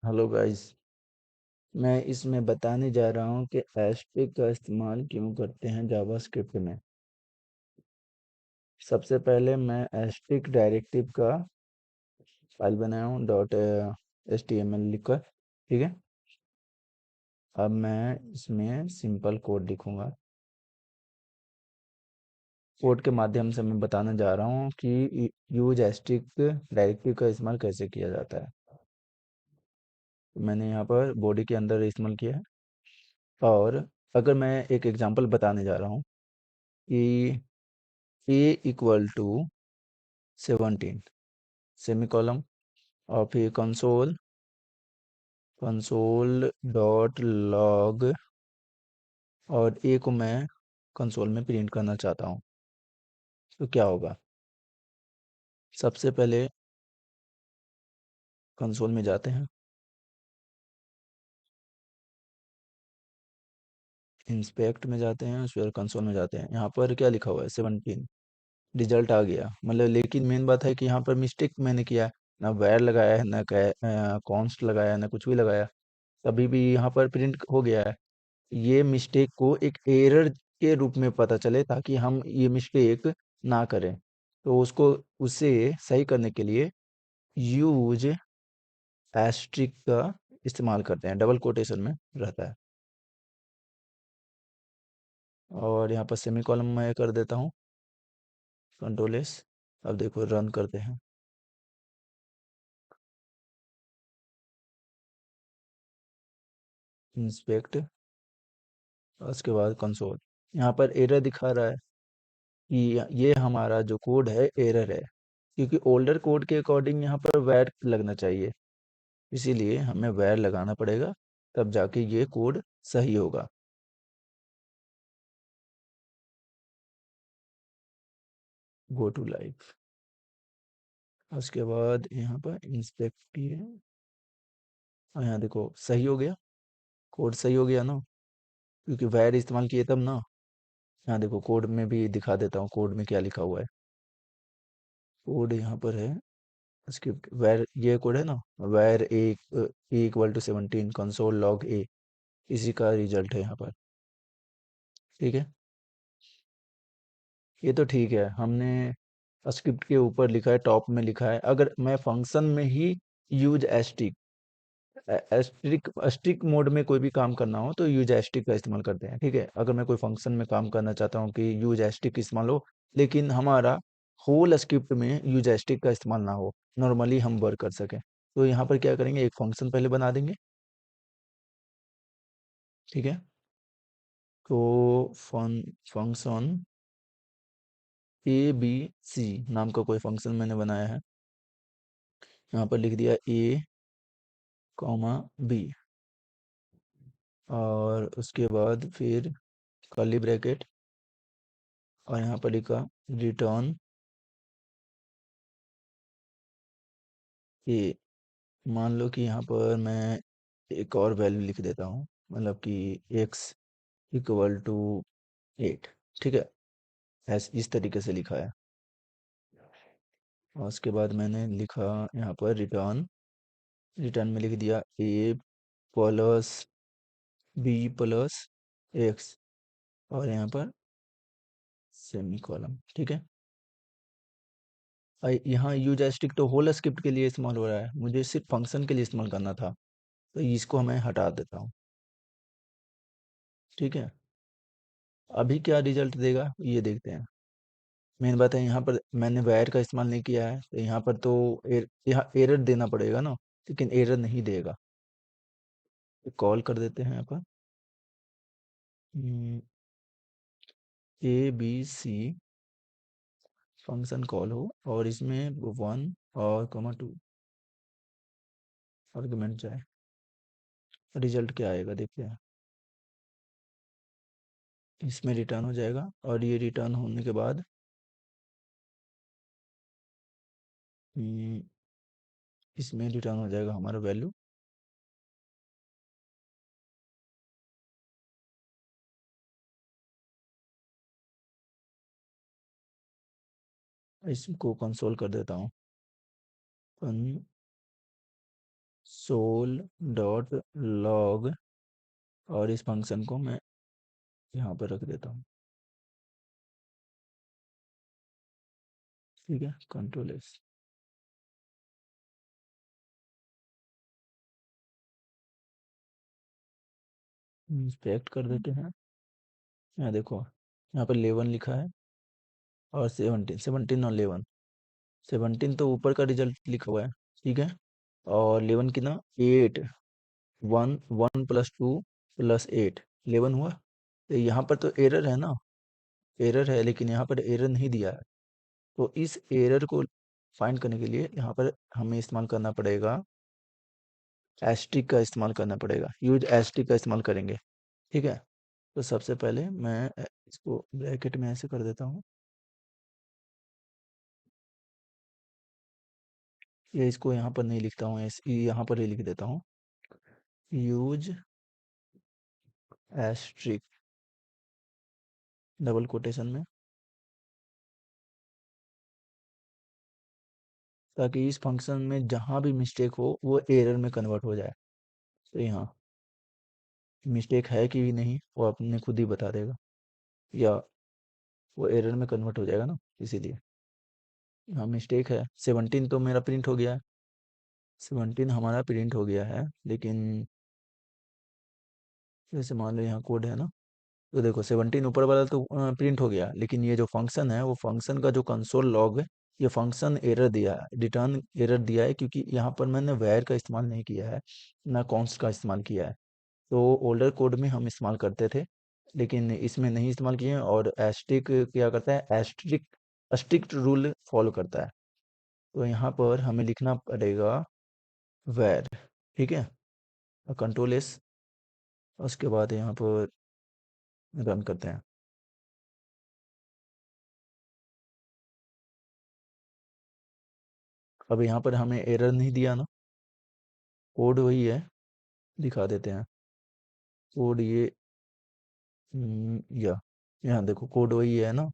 Hello guys. मैं इसमें बताने जा रहा हूँ कि एस्ट्रिक का इस्तेमाल क्यों करते हैं जावास्क्रिप्ट में। सबसे पहले मैं एस्ट्रिक डायरेक्टिव का फाइल बनाया हूँ डॉट HTML लिखकर। ठीक है। अब मैं इसमें सिंपल कोड लिखूंगा। कोड के माध्यम से मैं बताने जा रहा हूँ कि यूज एस्ट्रिक डायरेक्टिव का इस्तेमाल कैसे किया जाता है। तो मैंने यहाँ पर बॉडी के अंदर इस्तेमाल किया है। और अगर मैं एक एग्जांपल बताने जा रहा हूँ कि a=17 सेमीकोलन और फिर कंसोल डॉट लॉग और ए को मैं कंसोल में प्रिंट करना चाहता हूँ। तो क्या होगा? सबसे पहले कंसोल में जाते हैं, इंस्पेक्ट में जाते हैं, फिर कंसोल में जाते हैं। यहाँ पर क्या लिखा हुआ है? 17 रिजल्ट आ गया। मतलब लेकिन मेन बात है कि यहाँ पर मिस्टेक मैंने किया है। ना वैर लगाया है, ना कॉन्स्ट लगाया है, ना कुछ भी लगाया। तभी भी यहाँ पर प्रिंट हो गया है। ये मिस्टेक को एक एरर के रूप में पता चले ताकि हम ये मिस्टेक ना करें। तो उसको उसे सही करने के लिए यूज एस्ट्रिक का इस्तेमाल करते हैं, डबल कोटेशन में रहता है। और यहाँ पर सेमीकोलन मैं कर देता हूँ, कंट्रोल एस। अब देखो रन करते हैं, इंस्पेक्ट, उसके बाद कंसोल। यहाँ पर एरर दिखा रहा है कि ये हमारा जो कोड है एरर है, क्योंकि ओल्डर कोड के अकॉर्डिंग यहाँ पर वैर लगना चाहिए। इसीलिए हमें वैर लगाना पड़ेगा, तब जाके ये कोड सही होगा। Go to live. उसके बाद यहाँ पर इंस्पेक्ट किए और यहाँ देखो सही हो गया, कोड सही हो गया ना, क्योंकि वैर इस्तेमाल किए तब ना। यहाँ देखो कोड में भी दिखा देता हूँ, कोड में क्या लिखा हुआ है। कोड यहाँ पर है, स्क्रिप्ट वैर, ये कोड है ना, वैर A=17 कंसोल लॉग ए, इसी का रिजल्ट है यहाँ पर। ठीक है। ये तो ठीक है, हमने स्क्रिप्ट के ऊपर लिखा है, टॉप में लिखा है। अगर मैं फंक्शन में ही यूज एस्ट्रिक स्ट्रिक मोड में कोई भी काम करना हो तो यूज एस्ट्रिक का इस्तेमाल करते हैं। ठीक है। अगर मैं कोई फंक्शन में काम करना चाहता हूँ कि यूज एस्ट्रिक इस्तेमाल हो, लेकिन हमारा होल स्क्रिप्ट में यूज एस्ट्रिक का इस्तेमाल ना हो, नॉर्मली हम वर्क कर सकें, तो यहाँ पर क्या करेंगे, एक फंक्शन पहले बना देंगे। ठीक है। तो फंक्शन ABC नाम का कोई फंक्शन मैंने बनाया है। यहाँ पर लिख दिया A, B, और उसके बाद फिर कर्ली ब्रैकेट, और यहाँ पर लिखा रिटर्न ए। मान लो कि यहाँ पर मैं एक और वैल्यू लिख देता हूँ, मतलब कि x=8। ठीक है। ऐस इस तरीके से लिखा है। और उसके बाद मैंने लिखा यहाँ पर रिटर्न, रिटर्न में लिख दिया A+B+x, और यहाँ पर सेमीकोलन। ठीक है। यहाँ यूज स्टिक तो होल स्क्रिप्ट के लिए इस्तेमाल हो रहा है, मुझे सिर्फ फंक्शन के लिए इस्तेमाल करना था, तो इसको मैं हटा देता हूँ। ठीक है। अभी क्या रिजल्ट देगा ये देखते हैं। मेन बात है, यहाँ पर मैंने वायर का इस्तेमाल नहीं किया है, तो यहाँ पर तो यहाँ एरर देना पड़ेगा ना, लेकिन एरर नहीं देगा। कॉल कर देते हैं यहाँ पर ABC फंक्शन कॉल हो, और इसमें 1 और 2 आर्गुमेंट जाए। रिजल्ट क्या आएगा देखते हैं। इसमें रिटर्न हो जाएगा, और ये रिटर्न होने के बाद हम्म, इसमें रिटर्न हो जाएगा हमारा वैल्यू। इसको कंसोल कर देता हूँ, सोल डॉट लॉग, और इस फंक्शन को मैं यहाँ पर रख देता हूँ। ठीक है, कंट्रोल एस, इंस्पेक्ट कर देते हैं। यहाँ देखो, यहाँ पर 11 लिखा है और 17 और 11, 17 तो ऊपर का रिजल्ट लिखा हुआ है, ठीक है, और 11 कितना, 8, 1 1 प्लस 2 प्लस 8, 11 हुआ। तो यहाँ पर तो एरर है ना, एरर है, लेकिन यहाँ पर एरर नहीं दिया है। तो इस एरर को फाइंड करने के लिए यहाँ पर हमें इस्तेमाल करना पड़ेगा, एस्ट्रिक का इस्तेमाल करना पड़ेगा, यूज एस्ट्रिक का इस्तेमाल करेंगे। ठीक है, तो सबसे पहले मैं इसको ब्रैकेट में ऐसे कर देता हूँ, ये इसको यहाँ पर नहीं लिखता हूँ, यहाँ पर ही लिख देता हूँ, यूज एस्ट्रिक डबल कोटेशन में, ताकि इस फंक्शन में जहाँ भी मिस्टेक हो वो एरर में कन्वर्ट हो जाए। तो यहाँ मिस्टेक है कि नहीं वो अपने खुद ही बता देगा, या वो एरर में कन्वर्ट हो जाएगा ना, इसीलिए। हाँ, मिस्टेक है, 17 तो मेरा प्रिंट हो गया है, 17 हमारा प्रिंट हो गया है, लेकिन जैसे मान लो यहाँ कोड है ना, तो देखो 17 ऊपर वाला तो प्रिंट हो गया, लेकिन ये जो फंक्शन है वो फंक्शन का जो कंसोल लॉग है, ये फंक्शन एरर दिया है, रिटर्न एरर दिया है, क्योंकि यहाँ पर मैंने वैर का इस्तेमाल नहीं किया है, ना कॉन्स्ट का इस्तेमाल किया है। तो ओल्डर कोड में हम इस्तेमाल करते थे, लेकिन इसमें नहीं इस्तेमाल किए हैं, और एस्ट्रिक क्या करता है, एस्ट्रिक स्ट्रिक्ट रूल फॉलो करता है। तो यहाँ पर हमें लिखना पड़ेगा वैर, ठीक है, और कंट्रोल एस, उसके बाद यहाँ पर रन करते हैं। अब यहाँ पर हमें एरर नहीं दिया ना, कोड वही है, दिखा देते हैं कोड, ये या यहाँ देखो कोड वही है ना,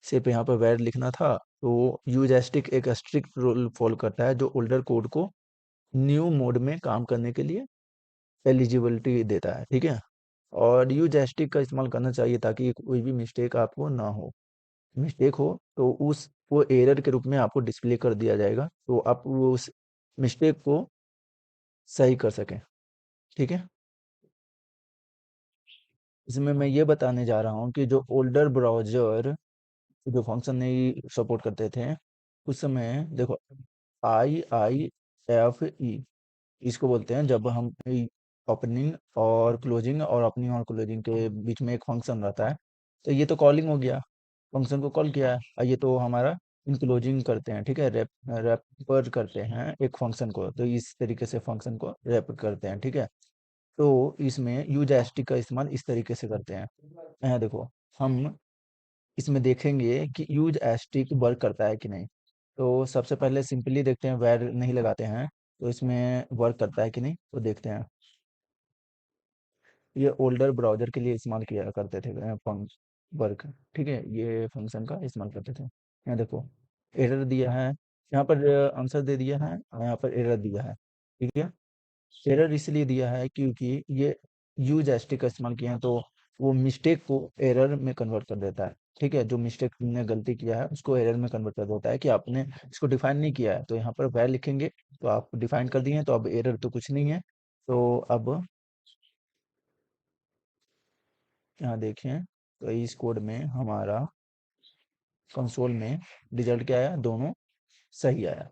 सिर्फ यहाँ पर वैर लिखना था। तो यूज एस्टिक एक स्ट्रिक्ट रूल फॉलो करता है, जो ओल्डर कोड को न्यू मोड में काम करने के लिए एलिजिबिलिटी देता है, ठीक है, और यूज एस्टिक का इस्तेमाल करना चाहिए ताकि कोई भी मिस्टेक आपको ना हो, मिस्टेक हो तो उस वो एरर के रूप में आपको डिस्प्ले कर दिया जाएगा, तो आप वो उस मिस्टेक को सही कर सकें। ठीक है, इसमें मैं ये बताने जा रहा हूँ कि जो ओल्डर ब्राउज़र जो फंक्शन नहीं सपोर्ट करते थे, उस समय देखो IIFE इसको बोलते हैं, जब हम ओपनिंग और क्लोजिंग और ओपनिंग और क्लोजिंग के बीच में एक फंक्शन रहता है, तो ये तो कॉलिंग हो गया, फंक्शन को कॉल किया है, और ये तो हमारा इंक्लोजिंग करते हैं, ठीक है, रैपर करते हैं एक फंक्शन को, तो इस तरीके से फंक्शन को रैप करते हैं, ठीक है। तो इसमें यूज एस्टिक का इस्तेमाल इस तरीके से करते हैं। यहाँ देखो, हम इसमें देखेंगे कि यूज एस्टिक वर्क करता है कि नहीं। तो सबसे पहले सिंपली देखते हैं, वैर नहीं लगाते हैं, तो इसमें वर्क करता है कि नहीं, तो देखते हैं। ये ओल्डर ब्राउज़र के लिए इस्तेमाल किया करते थे वर्क, ठीक है, ये फंक्शन का इस्तेमाल करते थे। यहाँ देखो, एरर दिया है, यहाँ पर आंसर दे दिया है, और यहाँ पर एरर दिया है, ठीक है। एरर इसलिए दिया है क्योंकि ये यूज एस्टिक का इस्तेमाल किया है, तो वो मिस्टेक को एरर में कन्वर्ट कर देता है, ठीक है, जो मिस्टेक तुमने गलती किया है उसको एरर में कन्वर्ट कर देता है, कि आपने इसको डिफाइन नहीं किया है, तो यहाँ पर वैर लिखेंगे, तो आप डिफाइन कर दिए हैं, तो अब एरर तो कुछ नहीं है। तो अब यहाँ देखें, तो इस कोड में हमारा कंसोल में रिजल्ट क्या आया, दोनों सही आया।